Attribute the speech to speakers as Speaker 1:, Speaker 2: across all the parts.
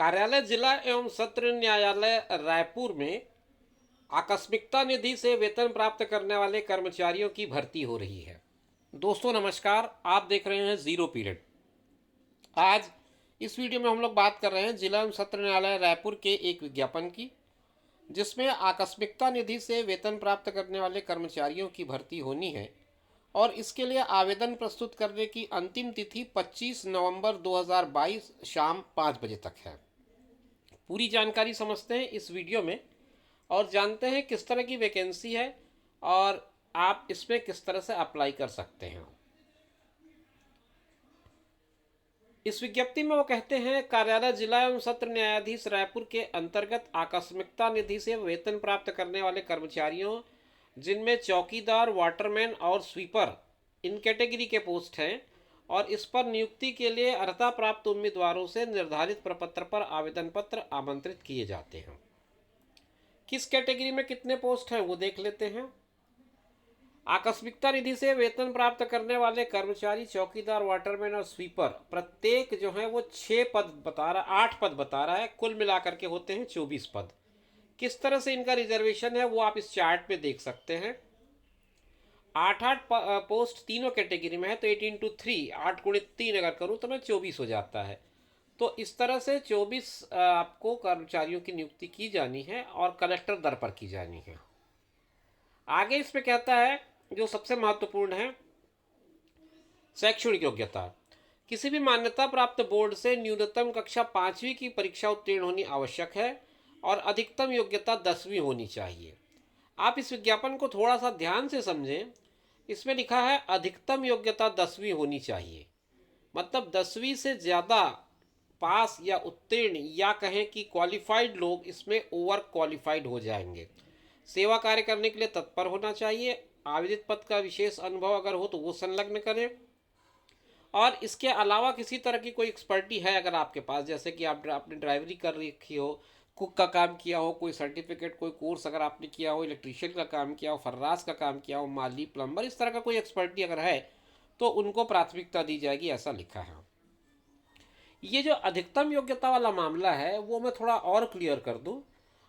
Speaker 1: कार्यालय जिला एवं सत्र न्यायालय रायपुर में आकस्मिकता निधि से वेतन प्राप्त करने वाले कर्मचारियों की भर्ती हो रही है। दोस्तों नमस्कार, आप देख रहे हैं जीरो पीरियड। आज इस वीडियो में हम लोग बात कर रहे हैं जिला एवं सत्र न्यायालय रायपुर के एक विज्ञापन की, जिसमें आकस्मिकता निधि से वेतन प्राप्त करने वाले कर्मचारियों की भर्ती होनी है और इसके लिए आवेदन प्रस्तुत करने की अंतिम तिथि 25 नवंबर 2022 शाम 5 बजे तक है। पूरी जानकारी समझते हैं इस वीडियो में और जानते हैं किस तरह की वैकेंसी है और आप इसमें किस तरह से अप्लाई कर सकते हैं। इस विज्ञप्ति में वो कहते हैं, कार्यालय जिला एवं सत्र न्यायाधीश रायपुर के अंतर्गत आकस्मिकता निधि से वेतन प्राप्त करने वाले कर्मचारियों, जिनमें चौकीदार, वाटरमैन और स्वीपर इन कैटेगरी के पोस्ट हैं, और इस पर नियुक्ति के लिए अर्हता प्राप्त उम्मीदवारों से निर्धारित प्रपत्र पर आवेदन पत्र आमंत्रित किए जाते हैं। किस कैटेगरी में कितने पोस्ट हैं वो देख लेते हैं। आकस्मिकता निधि से वेतन प्राप्त करने वाले कर्मचारी, चौकीदार, वाटरमैन और स्वीपर प्रत्येक जो है वो 6 पद बता रहा, 8 पद बता रहा है, कुल मिलाकर के होते हैं 24 पद। किस तरह से इनका रिजर्वेशन है वो आप इस चार्ट पे देख सकते हैं। 8 पोस्ट तीनों कैटेगरी में है, तो 8 इंटू 3, 8 गुणित 3 अगर करूँ तो मैं 24 हो जाता है। तो इस तरह से 24 आपको कर्मचारियों की नियुक्ति की जानी है और कलेक्टर दर पर की जानी है। आगे इसमें कहता है, जो सबसे महत्वपूर्ण है, शैक्षणिक योग्यता। किसी भी मान्यता प्राप्त बोर्ड से न्यूनतम कक्षा 5वीं की परीक्षा उत्तीर्ण होनी आवश्यक है और अधिकतम योग्यता 10वीं होनी चाहिए। आप इस विज्ञापन को थोड़ा सा ध्यान से समझें। इसमें लिखा है अधिकतम योग्यता 10वीं होनी चाहिए, मतलब 10वीं से ज़्यादा पास या उत्तीर्ण या कहें कि क्वालिफाइड लोग इसमें ओवर क्वालिफाइड हो जाएंगे। सेवा कार्य करने के लिए तत्पर होना चाहिए। आवेदित पद का विशेष अनुभव अगर हो तो वो संलग्न करें, और इसके अलावा किसी तरह की कोई एक्सपर्टी है अगर आपके पास, जैसे कि आपने ड्राइवरी कर रखी हो, कुक का काम किया हो, कोई सर्टिफिकेट, कोई कोर्स अगर आपने किया हो, इलेक्ट्रीशियन का काम किया हो, फर्रास का काम किया हो, माली, प्लम्बर, इस तरह का कोई एक्सपर्टी अगर है तो उनको प्राथमिकता दी जाएगी, ऐसा लिखा है। ये जो अधिकतम योग्यता वाला मामला है वो मैं थोड़ा और क्लियर कर दूं।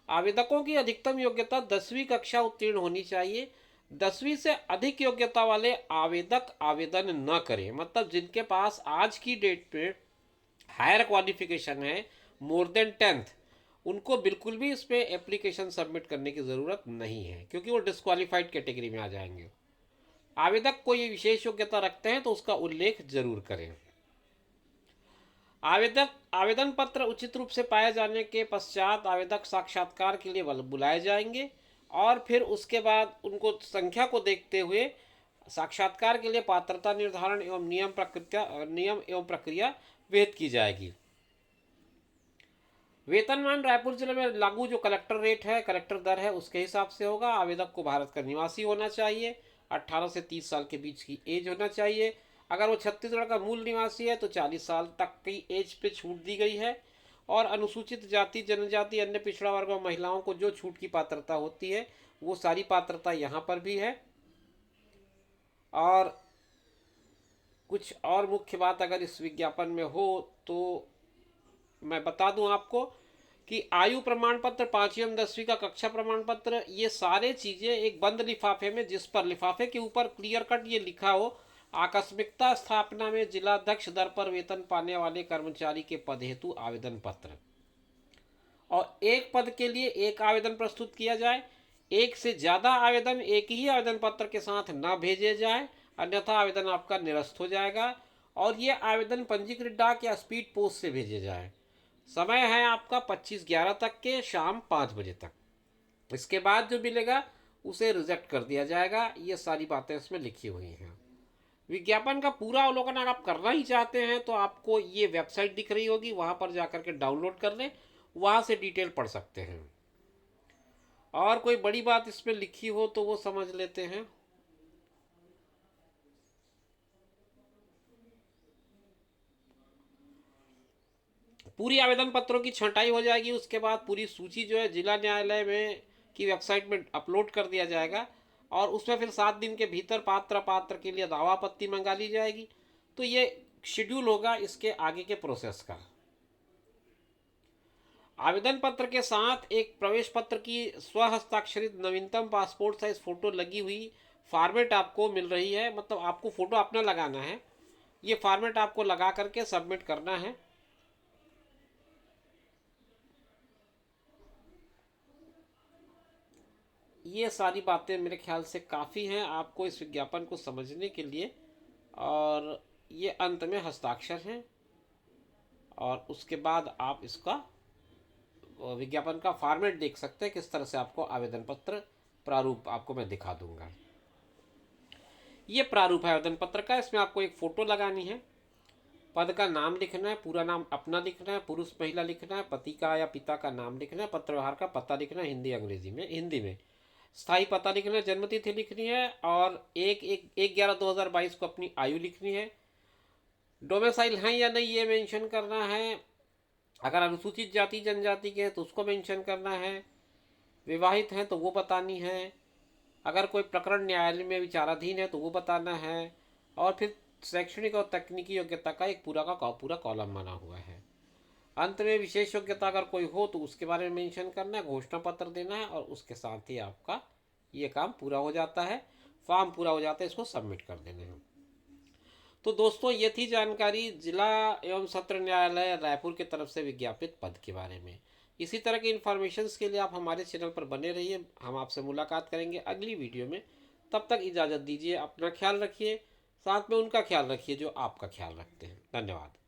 Speaker 1: आवेदकों की अधिकतम योग्यता 10वीं कक्षा उत्तीर्ण होनी चाहिए। 10वीं से अधिक योग्यता वाले आवेदक आवेदन न करें, मतलब जिनके पास आज की डेट पे हायर क्वालिफिकेशन है, मोर देन 10th, उनको बिल्कुल भी इस पर एप्लीकेशन सबमिट करने की ज़रूरत नहीं है, क्योंकि वो डिस्क्वालीफाइड कैटेगरी में आ जाएंगे। आवेदक कोई विशेष योग्यता रखते हैं तो उसका उल्लेख जरूर करें। आवेदन पत्र उचित रूप से पाए जाने के पश्चात आवेदक साक्षात्कार के लिए बुलाए जाएंगे और फिर उसके बाद उनको संख्या को देखते हुए साक्षात्कार के लिए पात्रता निर्धारण एवं नियम एवं प्रक्रिया विहित की जाएगी। वेतनमान रायपुर जिले में लागू जो कलेक्टर रेट है, कलेक्टर दर है, उसके हिसाब से होगा। आवेदक को भारत का निवासी होना चाहिए, 18 से 30 साल के बीच की एज होना चाहिए। अगर वो छत्तीसगढ़ का मूल निवासी है तो 40 साल तक की एज पे छूट दी गई है। और अनुसूचित जाति, जनजाति, अन्य पिछड़ा वर्ग और महिलाओं को जो छूट की पात्रता होती है वो सारी पात्रता यहाँ पर भी है। और कुछ और मुख्य बात अगर इस विज्ञापन में हो तो मैं बता दूं आपको कि आयु प्रमाण पत्र, 5वीं एवं 10वीं का कक्षा प्रमाण पत्र, ये सारे चीज़ें एक बंद लिफाफे में, जिस पर लिफाफे के ऊपर क्लियर कट ये लिखा हो, आकस्मिकता स्थापना में जिलाध्यक्ष दर पर वेतन पाने वाले कर्मचारी के पद हेतु आवेदन पत्र, और एक पद के लिए एक आवेदन प्रस्तुत किया जाए। एक से ज़्यादा आवेदन एक ही आवेदन पत्र के साथ न भेजे जाए, अन्यथा आवेदन आपका निरस्त हो जाएगा। और ये आवेदन पंजीकृत डाक या स्पीड पोस्ट से भेजे जाए। समय है आपका 25/11 तक के शाम 5 बजे तक। इसके बाद जो मिलेगा उसे रिजेक्ट कर दिया जाएगा। ये सारी बातें इसमें लिखी हुई हैं। विज्ञापन का पूरा अवलोकन अगर आप करना ही चाहते हैं तो आपको ये वेबसाइट दिख रही होगी, वहाँ पर जाकर के डाउनलोड कर लें, वहाँ से डिटेल पढ़ सकते हैं। और कोई बड़ी बात इसमें लिखी हो तो वो समझ लेते हैं। पूरी आवेदन पत्रों की छंटाई हो जाएगी। उसके बाद पूरी सूची जो है जिला न्यायालय में की वेबसाइट में अपलोड कर दिया जाएगा और उसमें फिर 7 दिन के भीतर पात्र के लिए दावा आपत्ति मंगा ली जाएगी। तो ये शेड्यूल होगा इसके आगे के प्रोसेस का। आवेदन पत्र के साथ एक प्रवेश पत्र की स्वहस्ताक्षरित नवीनतम पासपोर्ट साइज फ़ोटो लगी हुई फॉर्मेट आपको मिल रही है। मतलब आपको फ़ोटो अपना लगाना है, ये फॉर्मेट आपको लगा करके सबमिट करना है। ये सारी बातें मेरे ख्याल से काफ़ी हैं आपको इस विज्ञापन को समझने के लिए। और ये अंत में हस्ताक्षर हैं, और उसके बाद आप इसका विज्ञापन का फॉर्मेट देख सकते हैं। किस तरह से आपको आवेदन पत्र प्रारूप आपको मैं दिखा दूंगा। ये प्रारूप है आवेदन पत्र का। इसमें आपको एक फ़ोटो लगानी है, पद का नाम लिखना है, पूरा नाम अपना लिखना है, पुरुष महिला लिखना है, पति का या पिता का नाम लिखना है, पत्र व्यवहार का पता लिखना है, हिंदी अंग्रेजी में, हिंदी में स्थायी पता लिखना है, जन्म तिथि लिखनी है, और 1/11/2022 को अपनी आयु लिखनी है। डोमिसाइल हैं या नहीं ये मेंशन करना है। अगर अनुसूचित जाति जनजाति के हैं तो उसको मेंशन करना है। विवाहित हैं तो वो बतानी है। अगर कोई प्रकरण न्यायालय में विचाराधीन है तो वो बताना है। और फिर शैक्षणिक और तकनीकी योग्यता का एक पूरा कॉलम बना हुआ है। अंत में विशेष योग्यता अगर कोई हो तो उसके बारे में मेंशन करना है, घोषणा पत्र देना है, और उसके साथ ही आपका ये काम पूरा हो जाता है। फॉर्म पूरा हो जाता है, इसको सबमिट कर देना है। तो दोस्तों, ये थी जानकारी जिला एवं सत्र न्यायालय रायपुर की तरफ से विज्ञापित पद के बारे में। इसी तरह की इन्फॉर्मेशंस के लिए आप हमारे चैनल पर बने रहिए। हम आपसे मुलाकात करेंगे अगली वीडियो में। तब तक इजाज़त दीजिए। अपना ख्याल रखिए, साथ में उनका ख्याल रखिए जो आपका ख्याल रखते हैं। धन्यवाद।